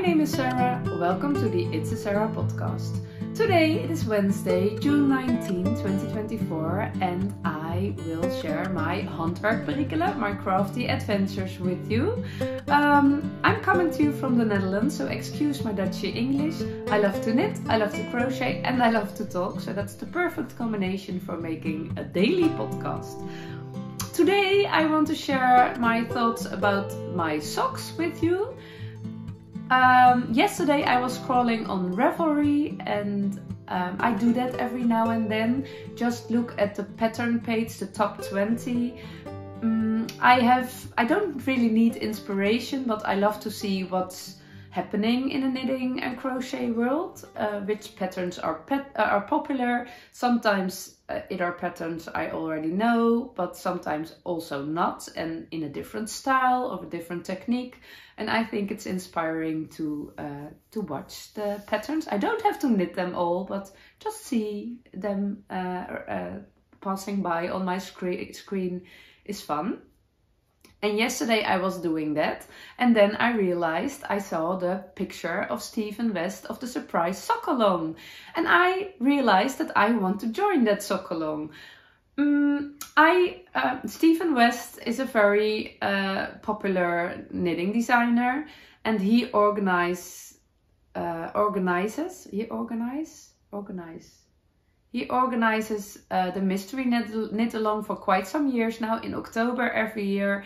name is Sarah, welcome to the It's a Sarah podcast. Today it is Wednesday, June 19, 2024 and I will share my handwerkperikelen, my crafty adventures with you. I'm coming to you from the Netherlands, so excuse my Dutchy English. I love to knit, I love to crochet and I love to talk, so that's the perfect combination for making a daily podcast. Today I want to share my thoughts about my socks with you. Yesterday I was scrolling on Ravelry and I do that every now and then. Just look at the pattern page, the top 20. I don't really need inspiration, but I love to see what's happening in the knitting and crochet world, which patterns are popular. Sometimes it are patterns I already know, but sometimes also not, and in a different style or a different technique. And I think it's inspiring to watch the patterns. I don't have to knit them all, but just see them passing by on my screen is fun. And yesterday I was doing that, and then I realized I saw the picture of Stephen West of the surprise sock along, and I realized that I want to join that sock along. Stephen West is a very popular knitting designer, and he organizes the mystery knit along for quite some years now. In October every year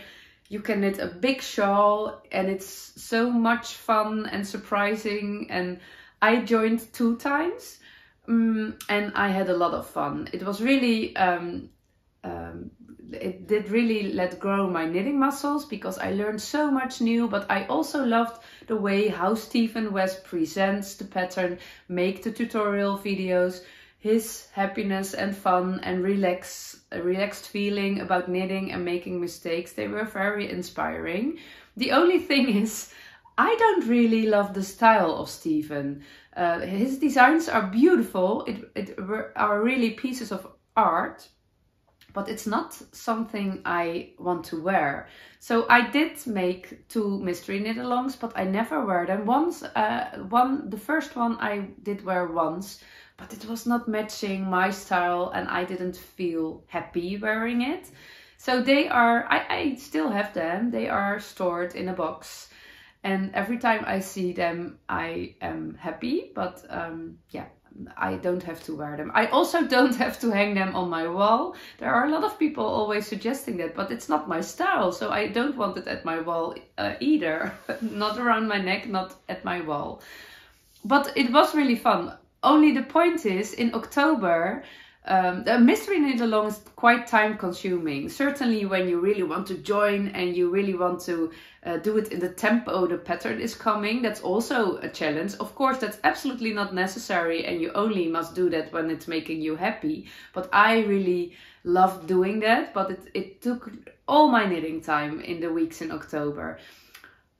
you can knit a big shawl, and it's so much fun and surprising, and I joined 2 times and I had a lot of fun. It was really it did really let grow my knitting muscles because I learned so much new, but I also loved the way how Stephen West presents the pattern, make the tutorial videos, his happiness and fun and relaxed feeling about knitting and making mistakes. They were very inspiring. The only thing is, I don't really love the style of Stephen. His designs are beautiful, are really pieces of art, but it's not something I want to wear. So I did make 2 mystery knit alongs, but I never wear them. The first one I did wear once, but it was not matching my style and I didn't feel happy wearing it. So they are, I still have them. They are stored in a box, and every time I see them I am happy, but yeah, I don't have to wear them. I also don't have to hang them on my wall. There are a lot of people always suggesting that, but it's not my style, so I don't want it at my wall either. Not around my neck, not at my wall. But it was really fun. Only the point is, in October, the mystery knit along is quite time consuming. Certainly when you really want to join and you really want to do it in the tempo the pattern is coming, that's also a challenge. Of course, that's absolutely not necessary and you only must do that when it's making you happy. But I really loved doing that, but it took all my knitting time in the weeks in October.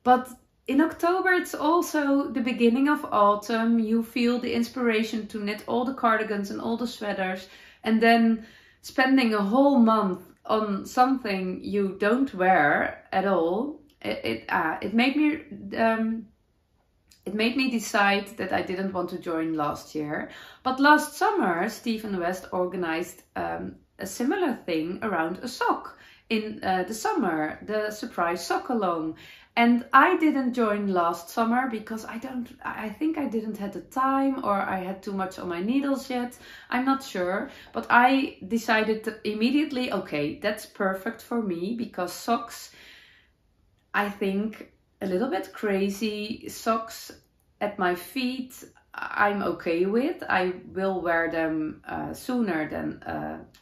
But in October, it's also the beginning of autumn. You feel the inspiration to knit all the cardigans and all the sweaters, and then spending a whole month on something you don't wear at all. It made me decide that I didn't want to join last year. But last summer, Stephen West organized a similar thing around a sock in the summer, the surprise sock along. And I didn't join last summer because I think I didn't have the time, or I had too much on my needles yet. I'm not sure, but I decided immediately, okay, that's perfect for me, because socks, I think a little bit crazy socks at my feet, I'm okay with. I will wear them sooner than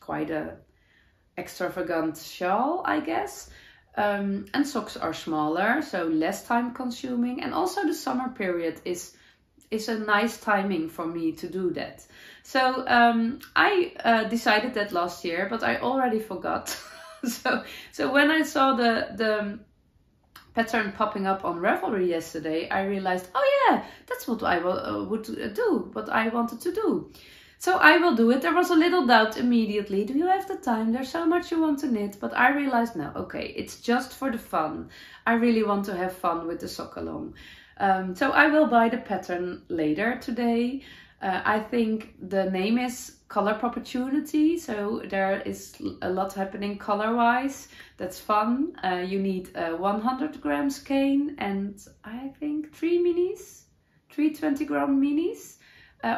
quite a extravagant shawl, I guess. And socks are smaller, so less time consuming, and also the summer period is a nice timing for me to do that. So I decided that last year, but I already forgot. so when I saw the pattern popping up on Ravelry yesterday, I realized, oh yeah, that's what I would do, what I wanted to do. So I will do it. There was a little doubt immediately. Do you have the time? There's so much you want to knit. But I realized, no, okay, it's just for the fun. I really want to have fun with the sock along. So I will buy the pattern later today. I think the name is Color Opportunity, so there is a lot happening color-wise. That's fun. You need 100 grams cane and I think 3 minis, 3 20-gram minis.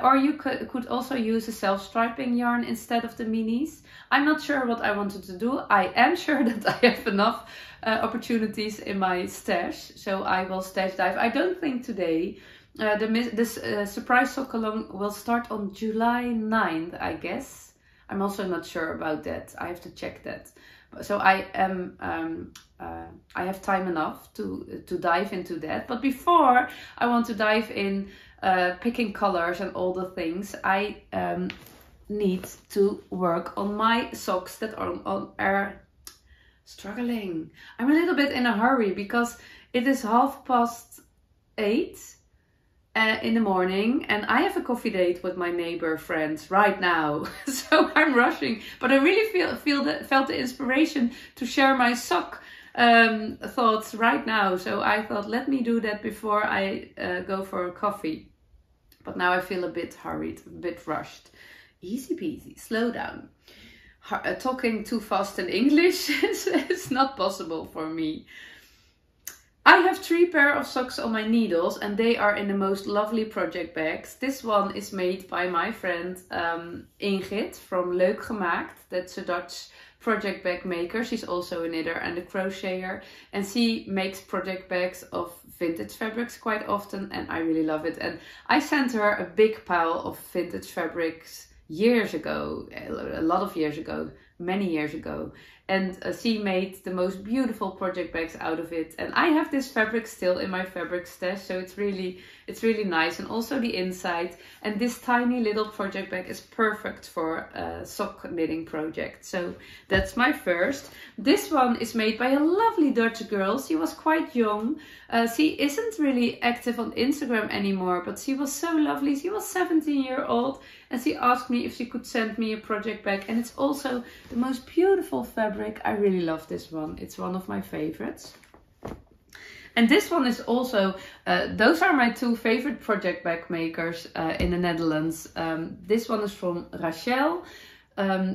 Or you could also use a self-striping yarn instead of the minis. I'm not sure what I wanted to do. I am sure that I have enough opportunities in my stash, so I will stash dive. I don't think today. This surprise sock along will start on July 9th, I guess. I'm also not sure about that. I have to check that. So I have time enough to dive into that. But before I want to dive in picking colors and all the things, I need to work on my socks that are struggling. I'm a little bit in a hurry because it is 8:30 in the morning and I have a coffee date with my neighbor friends right now. So I'm rushing, but I really felt the inspiration to share my sock thoughts right now. So I thought, let me do that before I go for a coffee. But now I feel a bit hurried, a bit rushed. Easy peasy, slow down. Talking too fast in English is not possible for me. I have 3 pair of socks on my needles and they are in the most lovely project bags. This one is made by my friend Ingrid from Leuk Gemaakt. That's a Dutch project bag maker. She's also a knitter and a crocheter. And she makes project bags of vintage fabrics quite often and I really love it. And I sent her a big pile of vintage fabrics years ago, a lot of years ago, many years ago. And she made the most beautiful project bags out of it. And I have this fabric still in my fabric stash, so it's really nice. And also the inside. And this tiny little project bag is perfect for a sock knitting project. So that's my first. This one is made by a lovely Dutch girl. She was quite young. She isn't really active on Instagram anymore, but she was so lovely. She was 17-year-old and she asked me if she could send me a project bag. And it's also the most beautiful fabric. I really love this one. It's one of my favorites. And this one is also, those are my 2 favorite project bag makers in the Netherlands. This one is from Rachel.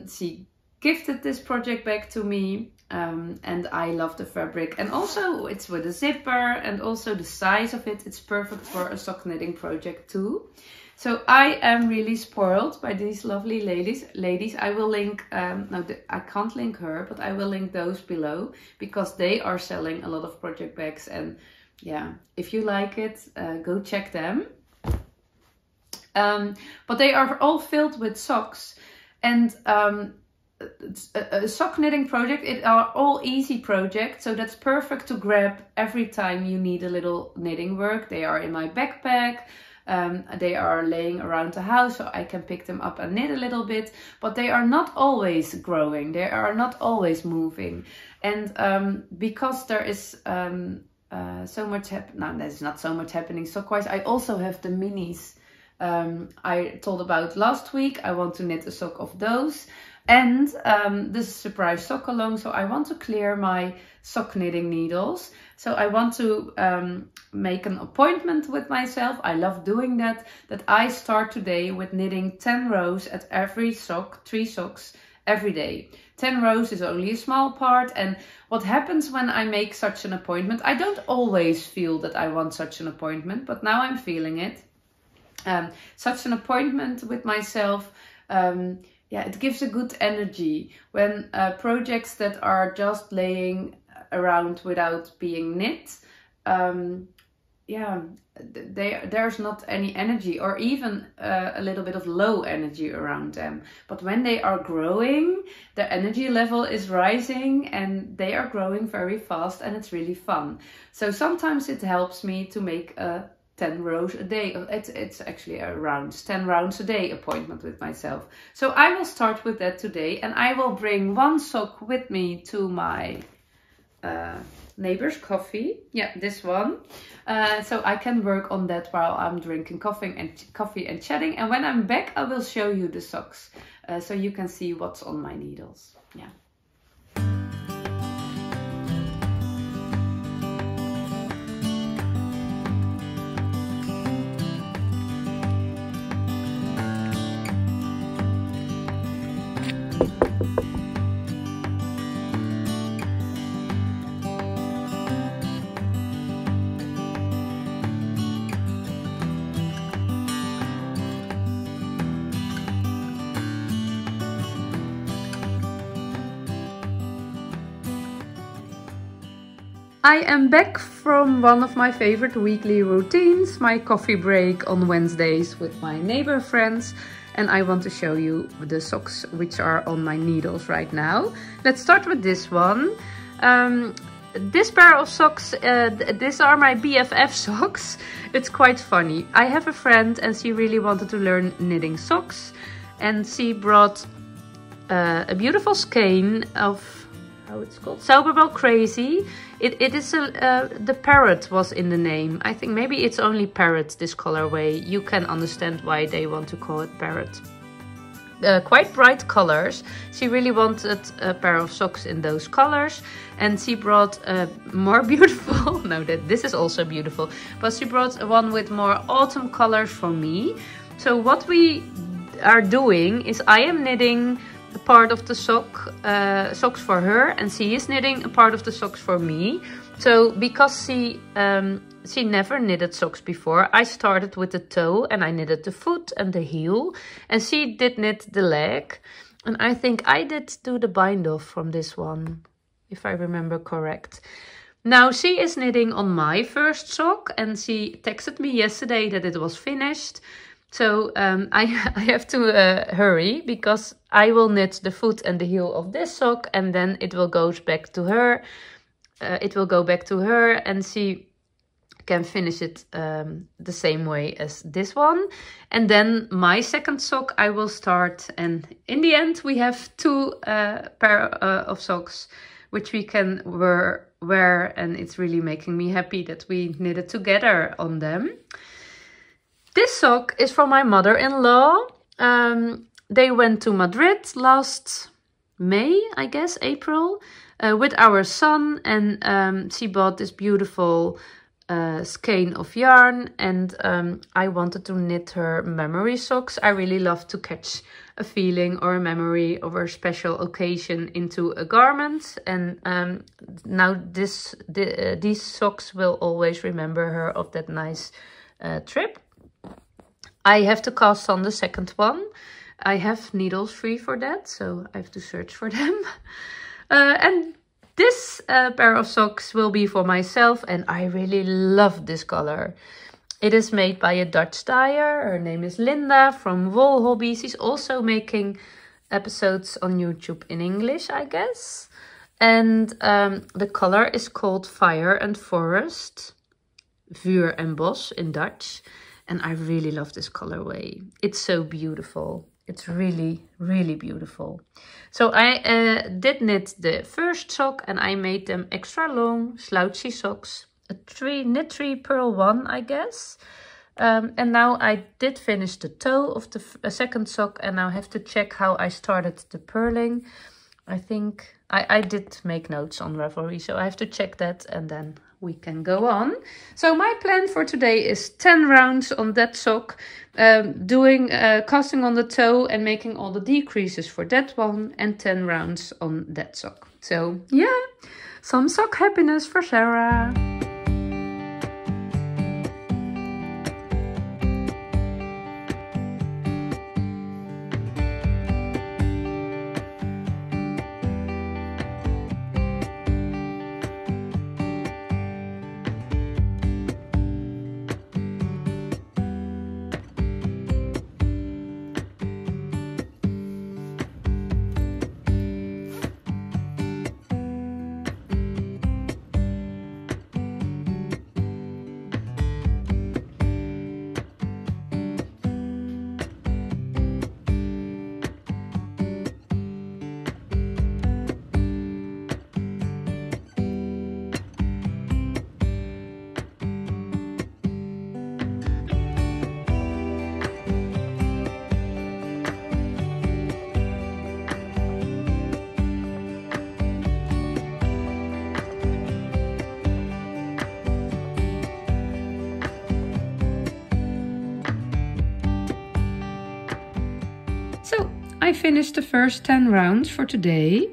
She gifted this project bag to me and I love the fabric. And also it's with a zipper and also the size of it. It's perfect for a sock knitting project too. So I am really spoiled by these lovely ladies. I will link, I can't link her, but I will link those below because they are selling a lot of project bags. And yeah, if you like it, go check them. But they are all filled with socks. And a sock knitting project, it are all easy projects. So that's perfect to grab every time you need a little knitting work. They are in my backpack. They are laying around the house, so I can pick them up and knit a little bit, but they are not always growing, they are not always moving. And because there is so much there's not so much happening sock-wise, I also have the minis I told about last week. I want to knit a sock of those. And this is surprise sock along, so I want to clear my sock knitting needles. So I want to make an appointment with myself. I love doing that I start today with knitting 10 rows at every sock, 3 socks every day. 10 rows is only a small part. And what happens when I make such an appointment, I don't always feel that I want such an appointment, but now I'm feeling it. Such an appointment with myself, yeah, it gives a good energy when projects that are just laying around without being knit, yeah, there's not any energy or even a little bit of low energy around them. But when they are growing, the energy level is rising and they are growing very fast and it's really fun. So sometimes it helps me to make a 10 rows a day. It's actually around 10 rounds a day appointment with myself. So I will start with that today and I will bring 1 sock with me to my neighbor's coffee. Yeah, this one. So I can work on that while I'm drinking coffee and chatting. And when I'm back, I will show you the socks so you can see what's on my needles. Yeah. I am back from one of my favorite weekly routines, my coffee break on Wednesdays with my neighbor friends. And I want to show you the socks which are on my needles right now. Let's start with this one. This pair of socks, these are my BFF socks. It's quite funny. I have a friend and she really wanted to learn knitting socks. And she brought a beautiful skein of, how it's called, Zauberball Crazy. It is the parrot was in the name. I think maybe it's only parrot, this colorway. You can understand why they want to call it parrot. Quite bright colors. She really wanted a pair of socks in those colors, and she brought more beautiful. No, this is also beautiful, but she brought one with more autumn colors for me. So what we are doing is I am knitting a part of the socks for her, and she is knitting a part of the socks for me. So because she never knitted socks before, I started with the toe and I knitted the foot and the heel, and she did knit the leg. And I think I did do the bind off from this one, if I remember correct. Now she is knitting on my first sock, and she texted me yesterday that it was finished. So I have to hurry, because I will knit the foot and the heel of this sock, and then it will go back to her. And she can finish it the same way as this one. And then my second sock I will start, and in the end we have two pair of socks which we can wear, and it's really making me happy that we knitted together on them. This sock is from my mother-in-law. They went to Madrid last May, I guess, April, with our son, and she bought this beautiful skein of yarn, and I wanted to knit her memory socks. I really love to catch a feeling or a memory of a special occasion into a garment, and now these socks will always remember her of that nice trip. I have to cast on the second one. I have needles free for that, so I have to search for them. And this pair of socks will be for myself, and I really love this color. It is made by a Dutch dyer. Her name is Linda from Wool Hobby. She's also making episodes on YouTube in English, I guess. And the color is called Fire and Forest. Vuur en Bos in Dutch. And I really love this colorway. It's so beautiful. It's really, really beautiful. So I did knit the first sock, and I made them extra long slouchy socks. Knit 3 purl 1, I guess. And now I did finish the toe of the second sock, and now I have to check how I started the purling. I think I did make notes on Ravelry, so I have to check that, and then we can go on. So my plan for today is 10 rounds on that sock, doing casting on the toe and making all the decreases for that one, and 10 rounds on that sock. So yeah, some sock happiness for Sarah. So I finished the first 10 rounds for today.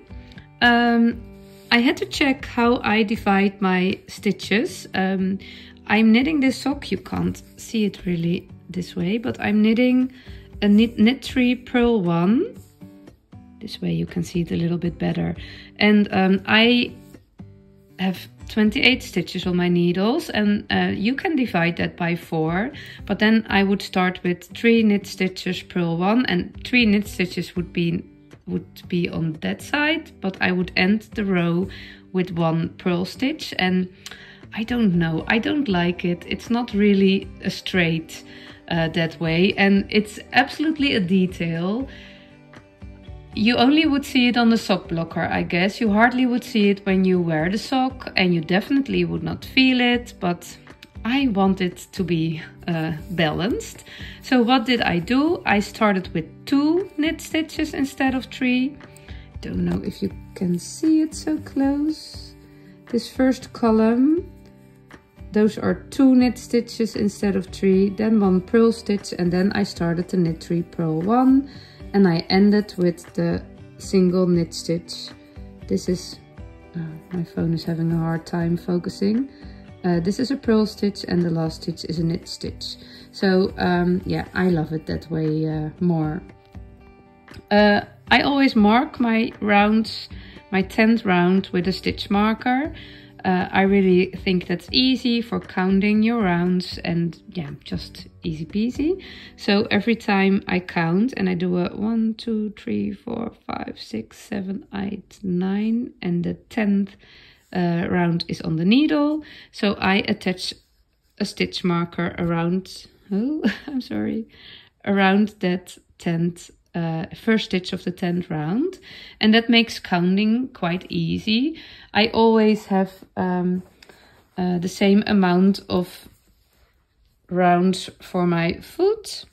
I had to check how I divide my stitches. I'm knitting this sock. You can't see it really this way, but I'm knitting a knit 3 purl 1. This way you can see it a little bit better. And I have 28 stitches on my needles, and you can divide that by 4, but then I would start with 3 knit stitches, purl 1, and 3 knit stitches would be on that side, but I would end the row with 1 purl stitch. And I don't know, I don't like it. It's not really a straight that way, and it's absolutely a detail. You only would see it on the sock blocker, I guess. You hardly would see it when you wear the sock, and you definitely would not feel it, but I want it to be balanced. So what did I do? I started with 2 knit stitches instead of 3. Don't know if you can see it so close. This first column, those are 2 knit stitches instead of 3, then 1 purl stitch, and then I started to knit 3 purl 1, and I ended with the single knit stitch. This is, my phone is having a hard time focusing. This is a purl stitch, and the last stitch is a knit stitch. So yeah, I love it that way more. I always mark my rounds, my 10th round, with a stitch marker. I really think that's easy for counting your rounds, and yeah, just easy peasy. So every time I count and I do a 1, 2, 3, 4, 5, 6, 7, 8, 9, and the 10th round is on the needle. So I attach a stitch marker around, I'm sorry, around that 10th first stitch of the 10th round, and that makes counting quite easy. I always have the same amount of rounds for my foot.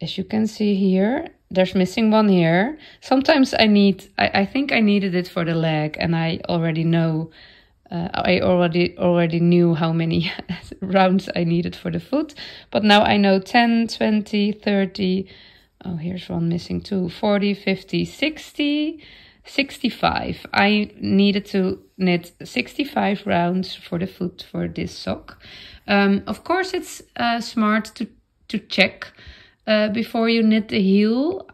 As you can see here, there's missing one here. Sometimes I think I needed it for the leg, and I already know I already knew how many rounds I needed for the foot, but now I know 10, 20, 30. Oh, here's one missing too. 40, 50, 60, 65. I needed to knit 65 rounds for the foot for this sock. Of course, it's smart to check before you knit the heel.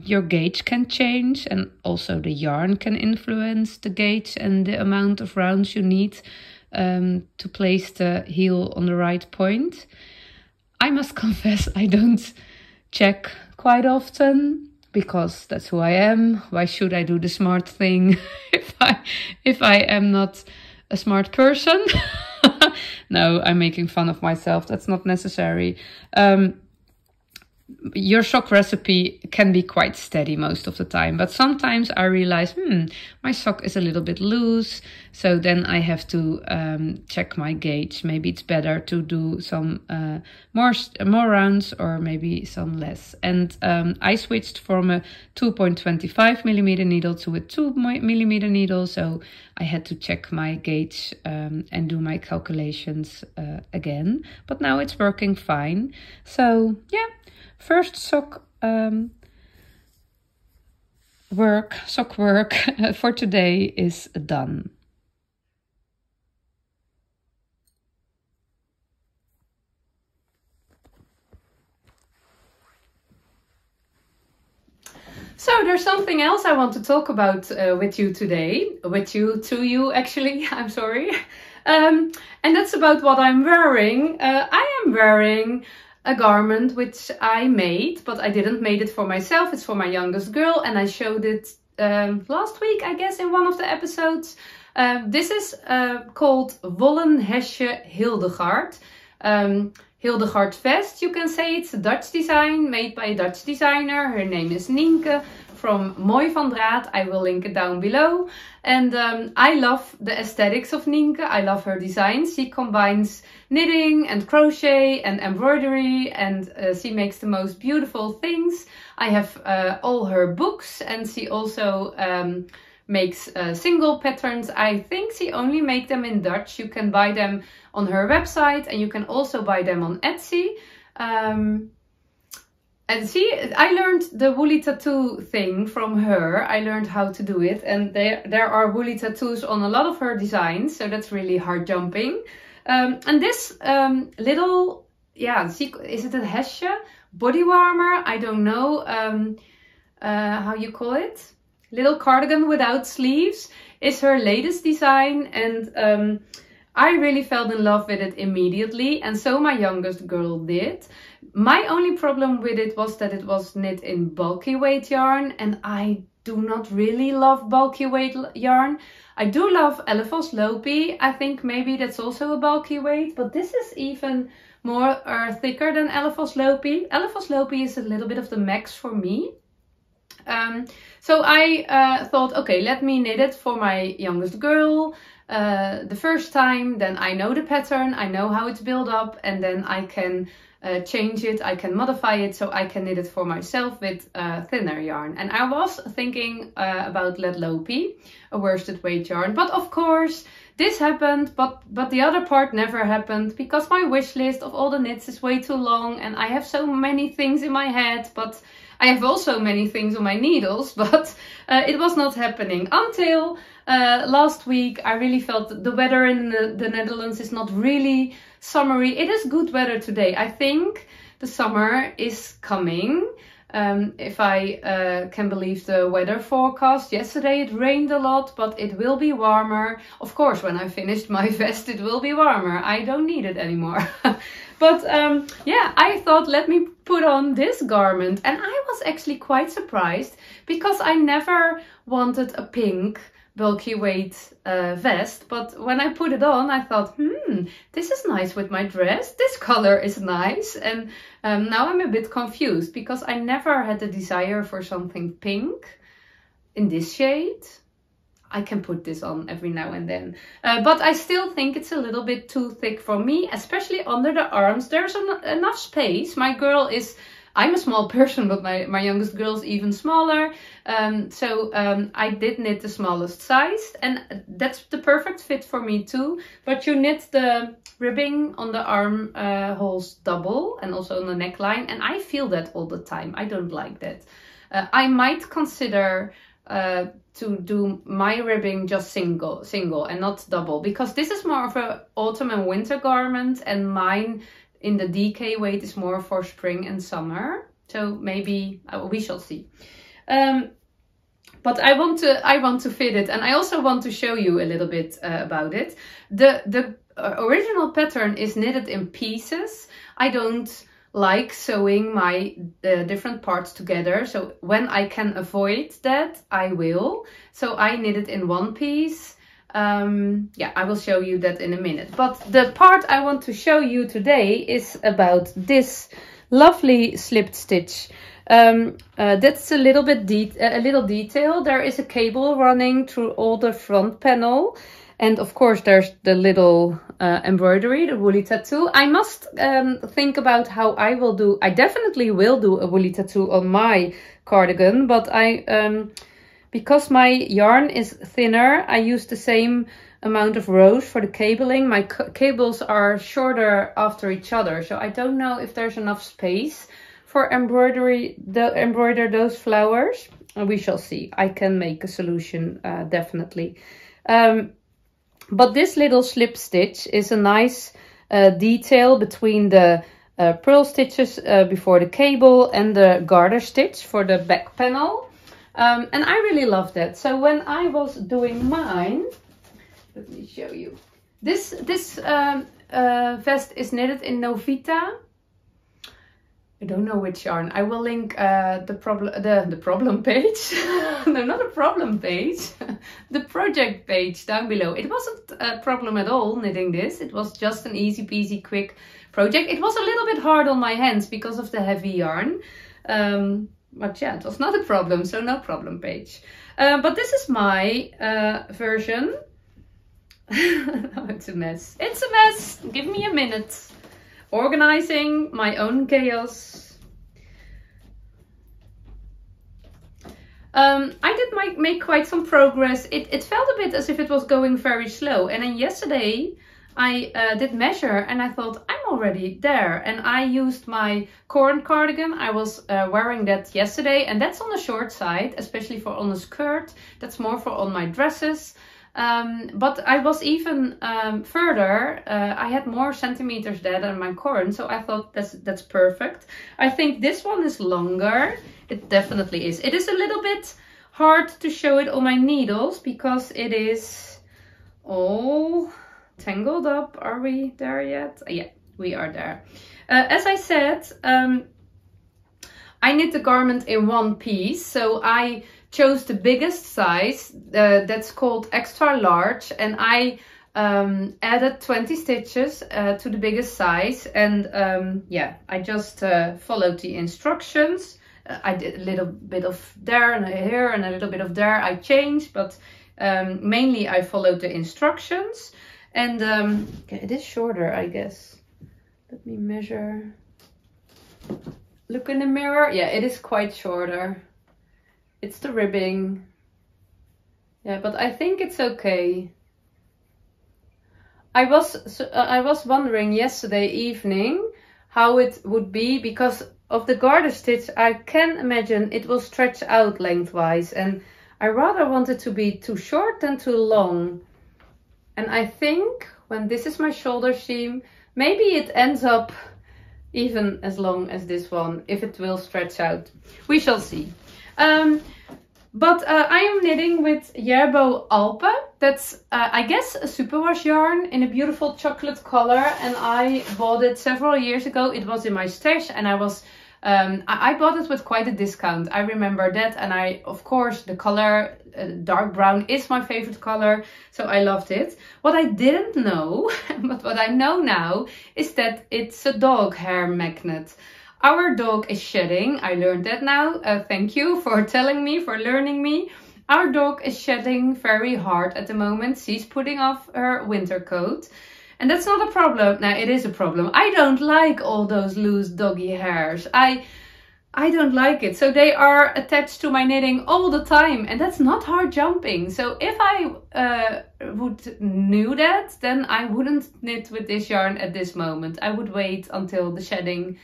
Your gauge can change, and also the yarn can influence the gauge and the amount of rounds you need to place the heel on the right point. I must confess, I don't check quite often, because that's who I am. Why should I do the smart thing if I am not a smart person? No, I'm making fun of myself. That's not necessary. Your sock recipe can be quite steady most of the time, but sometimes I realize, my sock is a little bit loose, so then I have to check my gauge. Maybe it's better to do some more rounds, or maybe some less. And I switched from a 2.25mm needle to a 2mm needle, so I had to check my gauge and do my calculations again. But now it's working fine. So yeah. First sock work for today is done. So there's something else I want to talk about with you today. To you actually, I'm sorry. And that's about what I'm wearing. I am wearing a garment which I made, but I didn't make it for myself. It's for my youngest girl, and I showed it last week, I guess, in one of the episodes. This is called Wollen Hesje Hildegard. Hildegard vest, you can say. It's a Dutch design made by a Dutch designer. Her name is Nienke from Mooi van Draad. I will link it down below. And I love the aesthetics of Nienke. I love her designs. She combines knitting and crochet and embroidery, and she makes the most beautiful things. I have all her books, and she also makes single patterns. I think she only makes them in Dutch. You can buy them on her website, and you can also buy them on Etsy. And I learned the woolly tattoo thing from her. I learned how to do it, and there are woolly tattoos on a lot of her designs, so that's really hard jumping. And this little, is it a hesje? Body warmer? I don't know how you call it. little cardigan without sleeves is her latest design, and I really fell in love with it immediately, and so my youngest girl did. My only problem with it was that it was knit in bulky weight yarn, and I do not really love bulky weight yarn. I do love Elephos Lopi. I think maybe that's also a bulky weight, but this is even more thicker than Elephos Lopi. Elephos Lopi is a little bit of the max for me. So I thought, okay, let me knit it for my youngest girl the first time. Then I know the pattern, I know how it's built up, and then I can change it, I can modify it, so I can knit it for myself with thinner yarn. And I was thinking about Let Lopi, a worsted weight yarn, but of course this happened, but the other part never happened, because my wish list of all the knits is way too long, and I have so many things in my head, but I have also many things on my needles, but it was not happening until last week. I really felt that the weather in the Netherlands is not really summery. It is good weather today. I think the summer is coming. If I can believe the weather forecast. Yesterday it rained a lot, but it will be warmer. Of course, when I finished my vest, it will be warmer. I don't need it anymore. But yeah, I thought, let me put on this garment. And I was actually quite surprised, because I never wanted a pink bulky weight vest. But when I put it on, I thought, this is nice with my dress. This color is nice. And now I'm a bit confused, because I never had the desire for something pink in this shade. I can put this on every now and then. But I still think it's a little bit too thick for me, especially under the arms. There's enough space. My girl is... I'm a small person, but my youngest girl is even smaller. So I did knit the smallest size, and that's the perfect fit for me too. But you knit the ribbing on the arm holes double, and also on the neckline. And I feel that all the time. I don't like that. I might consider to do my ribbing just single and not double, because this is more of a autumn and winter garment, and mine in the DK weight is more for spring and summer. So maybe we shall see. But I want to fit it, and I also want to show you a little bit about it. The original pattern is knitted in pieces. I don't like sewing my different parts together, so when I can avoid that, I will. So I knit it in one piece. Yeah, I will show you that in a minute. But the part I want to show you today is about this lovely slipped stitch. That's a little bit a little detail. There is a cable running through all the front panel. And of course there's the little embroidery, the woolly tattoo. I must think about how I will do. I definitely will do a woolly tattoo on my cardigan, but because my yarn is thinner, I use the same amount of rows for the cabling. My cables are shorter after each other, so I don't know if there's enough space for embroider those flowers. We shall see. I can make a solution definitely. But this little slip stitch is a nice detail between the purl stitches before the cable and the garter stitch for the back panel. And I really love that. So when I was doing mine, let me show you. This vest is knitted in Novita. I don't know which yarn. I will link the problem page. No, not a problem page. The project page down below. It wasn't a problem at all knitting this. It was just an easy peasy quick project. It was a little bit hard on my hands because of the heavy yarn. But yeah, it was not a problem, so no problem page. But this is my version. Oh, it's a mess. It's a mess. Give me a minute. Organizing my own chaos. I did make quite some progress. It felt a bit as if it was going very slow. And then yesterday I did measure and I thought I'm already there. And I used my corn cardigan. I was wearing that yesterday, and that's on the short side, especially for on a skirt. That's more for on my dresses. But I was even further. I had more centimeters there than my corn, so I thought that's perfect. I think this one is longer. It definitely is. It is a little bit hard to show it on my needles because it is all tangled up. Are we there yet? Yeah, we are there. As I said, I knit the garment in one piece, so I chose the biggest size, that's called extra large, and I added 20 stitches to the biggest size, and yeah, I just followed the instructions. I did a little bit of there and here and a little bit of there. I changed, but mainly I followed the instructions. And okay, it is shorter, I guess. Let me measure. Look in the mirror. Yeah, it is quite shorter. It's the ribbing. Yeah, but I think it's okay. I was wondering yesterday evening how it would be, because of the garter stitch I can imagine it will stretch out lengthwise, and I rather want it to be too short than too long. And I think when this is my shoulder seam, maybe it ends up even as long as this one, if it will stretch out. We shall see. But I am knitting with Jerbo Alpe. That's, I guess, a superwash yarn in a beautiful chocolate color. And I bought it several years ago. It was in my stash and I bought it with quite a discount. I remember that. And of course, the color, dark brown is my favorite color. So I loved it. What I didn't know, but what I know now, is that it's a dog hair magnet. Our dog is shedding. I learned that now. Thank you for telling me, for learning me. Our dog is shedding very hard at the moment. She's putting off her winter coat. And that's not a problem. Now, it is a problem. I don't like all those loose doggy hairs. I don't like it. So they are attached to my knitting all the time. And that's not hard jumping. So if I knew that, then I wouldn't knit with this yarn at this moment. I would wait until the shedding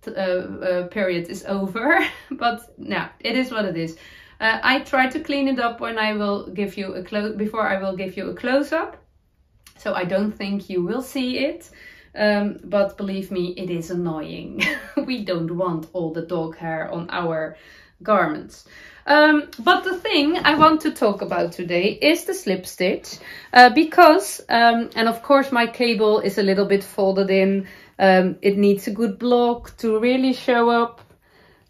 period is over. But no, it is what it is. I try to clean it up when I will give you before I will give you a close-up. So I don't think you will see it. But believe me, it is annoying. We don't want all the dog hair on our garments. But the thing I want to talk about today is the slip stitch. Because, and of course my cable is a little bit folded in. It needs a good block to really show up.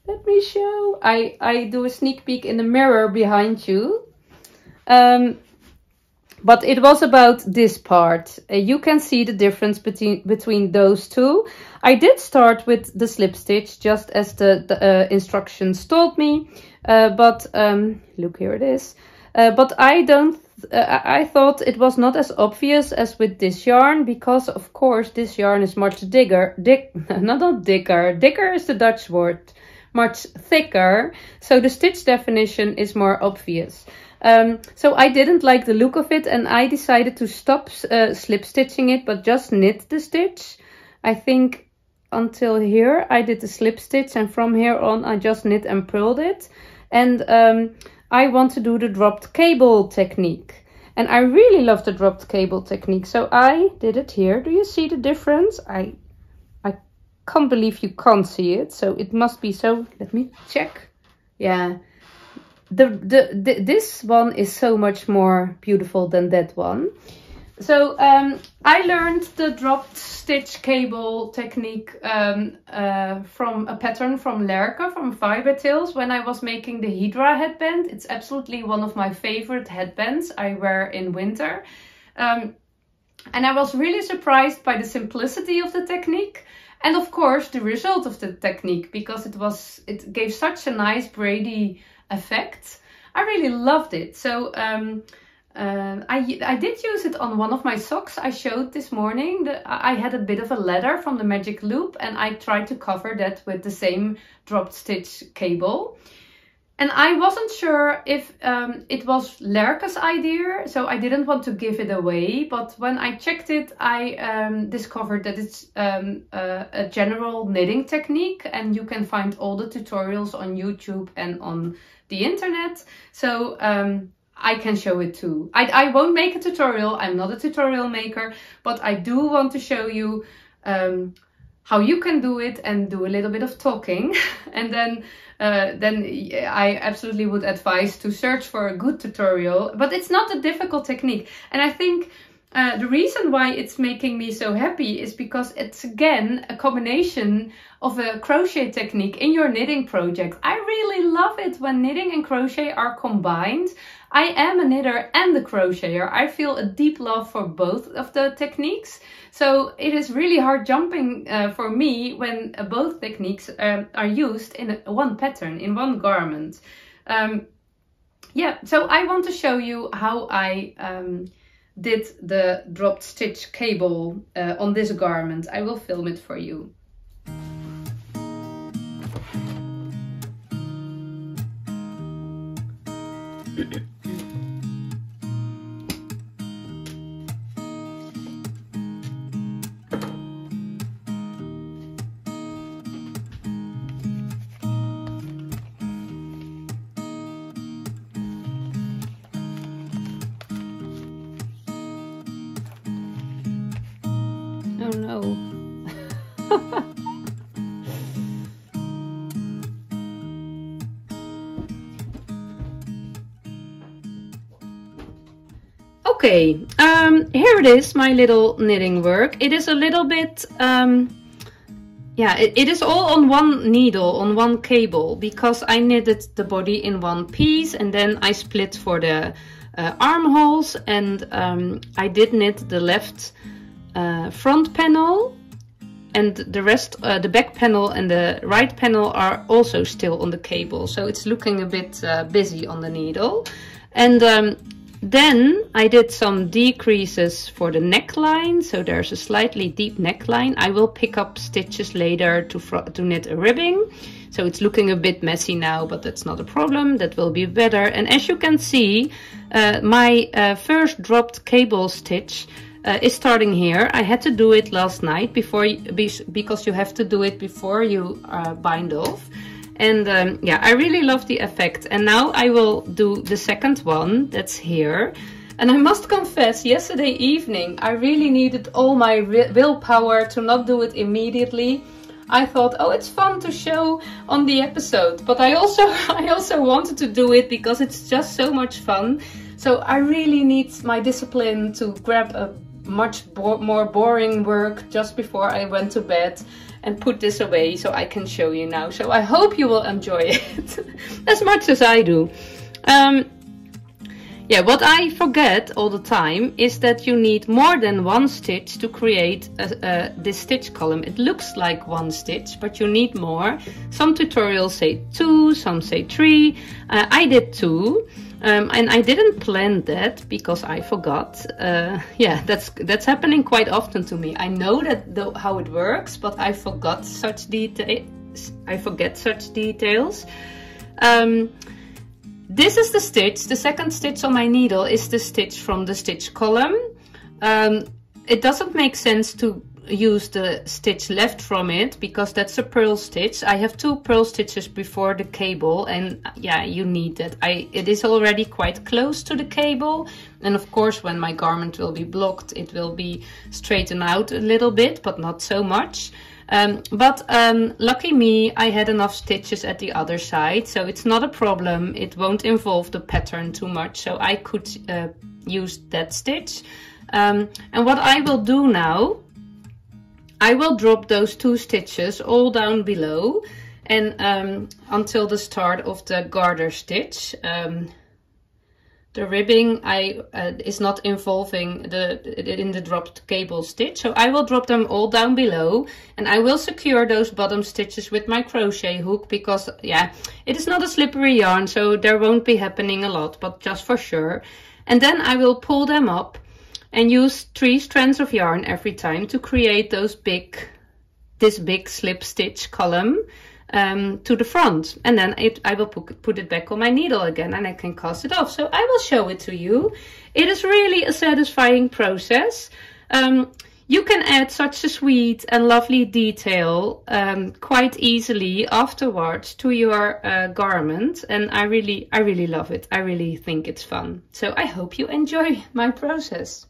Let me show. I do a sneak peek in the mirror behind you. But it was about this part. You can see the difference between those two. I did start with the slip stitch just as the instructions told me. But look, here it is. But I thought it was not as obvious as with this yarn, because of course this yarn is much thicker. Dicker is the Dutch word. Much thicker. So the stitch definition is more obvious. So I didn't like the look of it, and I decided to stop slip stitching it, but just knit the stitch. I think until here I did the slip stitch, and from here on I just knit and purled it. And I want to do the dropped cable technique, and I really love the dropped cable technique, so I did it here. Do you see the difference? I can't believe you can't see it, so it must be so. Let me check. Yeah. This one is so much more beautiful than that one. So I learned the dropped stitch cable technique from a pattern from Lerke, from Fiber Tales, when I was making the Hydra headband. It's absolutely one of my favorite headbands I wear in winter. And I was really surprised by the simplicity of the technique. And of course the result of the technique, because it gave such a nice braidy effect. I really loved it. So I did use it on one of my socks I showed this morning. I had a bit of a leather from the Magic Loop, and I tried to cover that with the same dropped stitch cable. And I wasn't sure if it was Lerke's idea, so I didn't want to give it away. But when I checked it, I discovered that it's a general knitting technique, and you can find all the tutorials on YouTube and on the internet. So I can show it too. I won't make a tutorial. I'm not a tutorial maker, but I do want to show you how you can do it and do a little bit of talking. And then then I absolutely would advise to search for a good tutorial. But it's not a difficult technique. And I think the reason why it's making me so happy is because it's again a combination of a crochet technique in your knitting project. I really love it when knitting and crochet are combined. I am a knitter and a crocheter. I feel a deep love for both of the techniques. So it is really hard jumping for me when both techniques are used in one pattern, in one garment. Yeah, so I want to show you how I did the dropped stitch cable on this garment. I will film it for you. Oh no. Okay, here it is, my little knitting work. It is a little bit, yeah, it is all on one needle, on one cable, because I knitted the body in one piece and then I split for the armholes, and I did knit the left front panel, and the rest, the back panel and the right panel are also still on the cable, so it's looking a bit busy on the needle. And then I did some decreases for the neckline, so there's a slightly deep neckline. I will pick up stitches later to knit a ribbing, so it's looking a bit messy now, but that's not a problem, that will be better. And as you can see, my first dropped cable stitch is starting here. I had to do it last night because you have to do it before you bind off. And yeah, I really love the effect. And now I will do the second one, that's here. And I must confess, yesterday evening, I really needed all my willpower to not do it immediately. I thought, oh, it's fun to show on the episode. But I also wanted to do it because it's just so much fun. So I really need my discipline to grab a much more boring work just before I went to bed and put this away so I can show you now. So I hope you will enjoy it as much as I do. Yeah, what I forget all the time is that you need more than one stitch to create this stitch column. It looks like one stitch, but you need more. Some tutorials say 2, some say 3. I did 2. And I didn't plan that because I forgot. Yeah, that's happening quite often to me. I know that how it works, but I forgot such details. I forget such details. This is the stitch. The second stitch on my needle is the stitch from the stitch column. It doesn't make sense to use the stitch left from it because that's a purl stitch. I have 2 purl stitches before the cable, and yeah, you need that. It is already quite close to the cable, and of course when my garment will be blocked it will be straightened out a little bit, but not so much. But lucky me, I had enough stitches at the other side, so it's not a problem. It won't involve the pattern too much, so I could use that stitch. And what I will do now, I will drop those 2 stitches all down below and until the start of the garter stitch. The ribbing is not involving in the dropped cable stitch, so I will drop them all down below, and I will secure those bottom stitches with my crochet hook because yeah, it is not a slippery yarn, so there won't be happening a lot, but just for sure. And then I will pull them up and use 3 strands of yarn every time to create this big slip stitch column to the front, and then I will put it back on my needle again and I can cast it off. So I will show it to you. It is really a satisfying process. You can add such a sweet and lovely detail quite easily afterwards to your garment, and I really love it. I really think it's fun. So I hope you enjoy my process.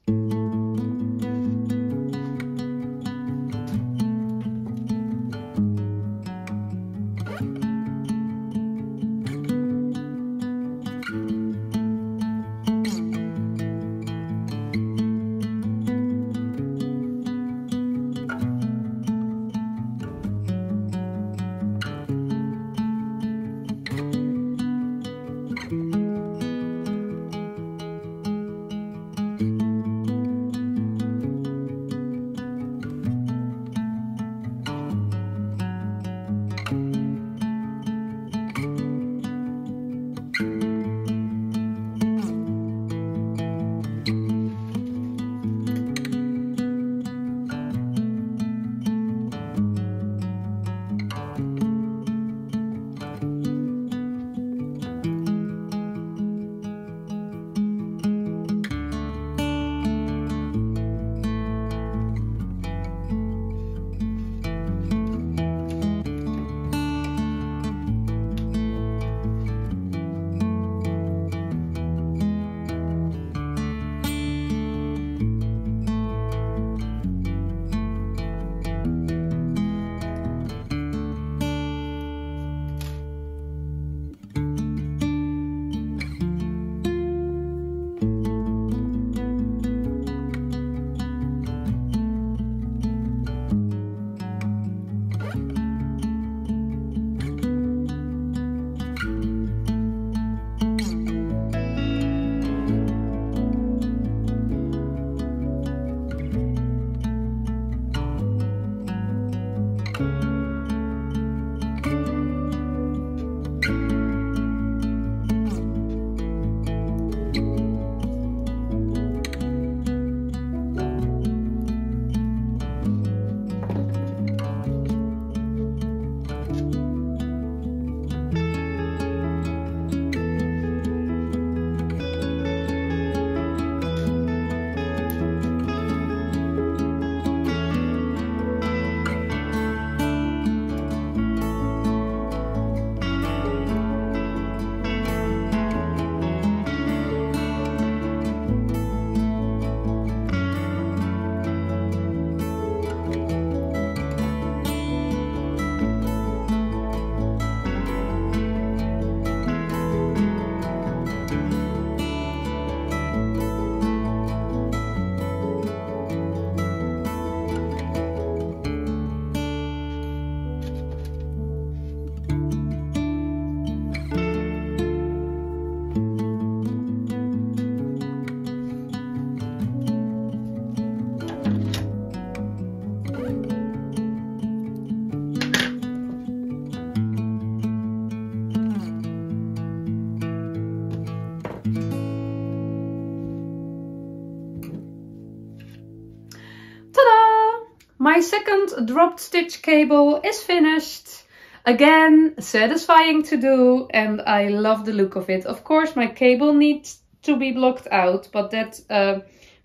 My second dropped stitch cable is finished. Again, satisfying to do, and I love the look of it. Of course, my cable needs to be blocked out, but that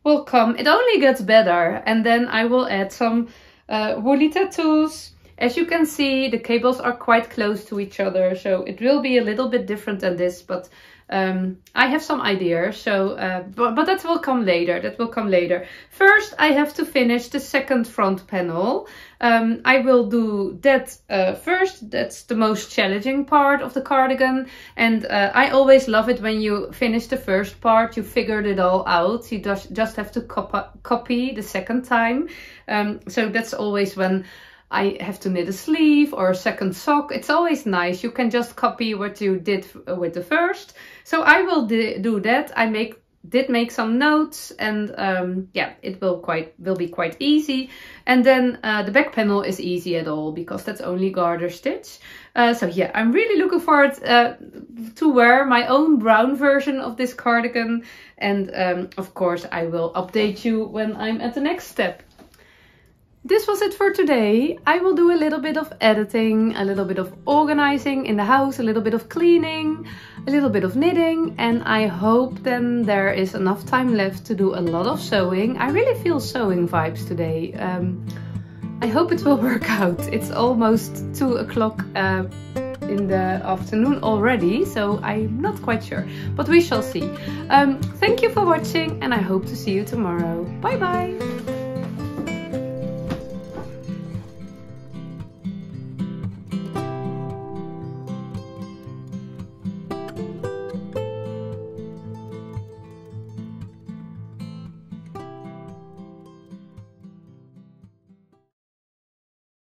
will come. It only gets better, and then I will add some woolly tattoos. As you can see, the cables are quite close to each other, so it will be a little bit different than this, but I have some ideas, so but that will come later. That will come later. First, I have to finish the second front panel. I will do that first. That's the most challenging part of the cardigan, and I always love it when you finish the first part. You figured it all out. You just have to copy the second time. So that's always when I have to knit a sleeve or a second sock. It's always nice. You can just copy what you did with the first. So I will do that. I did make some notes, and yeah, it will be quite easy. And then the back panel is easy at all because that's only garter stitch. So yeah, I'm really looking forward to wear my own brown version of this cardigan. And of course, I will update you when I'm at the next step. This was it for today. I will do a little bit of editing, a little bit of organizing in the house, a little bit of cleaning, a little bit of knitting, and I hope then there is enough time left to do a lot of sewing. I really feel sewing vibes today. I hope it will work out. It's almost 2 o'clock in the afternoon already, so I'm not quite sure, but we shall see. Thank you for watching, and I hope to see you tomorrow. Bye bye!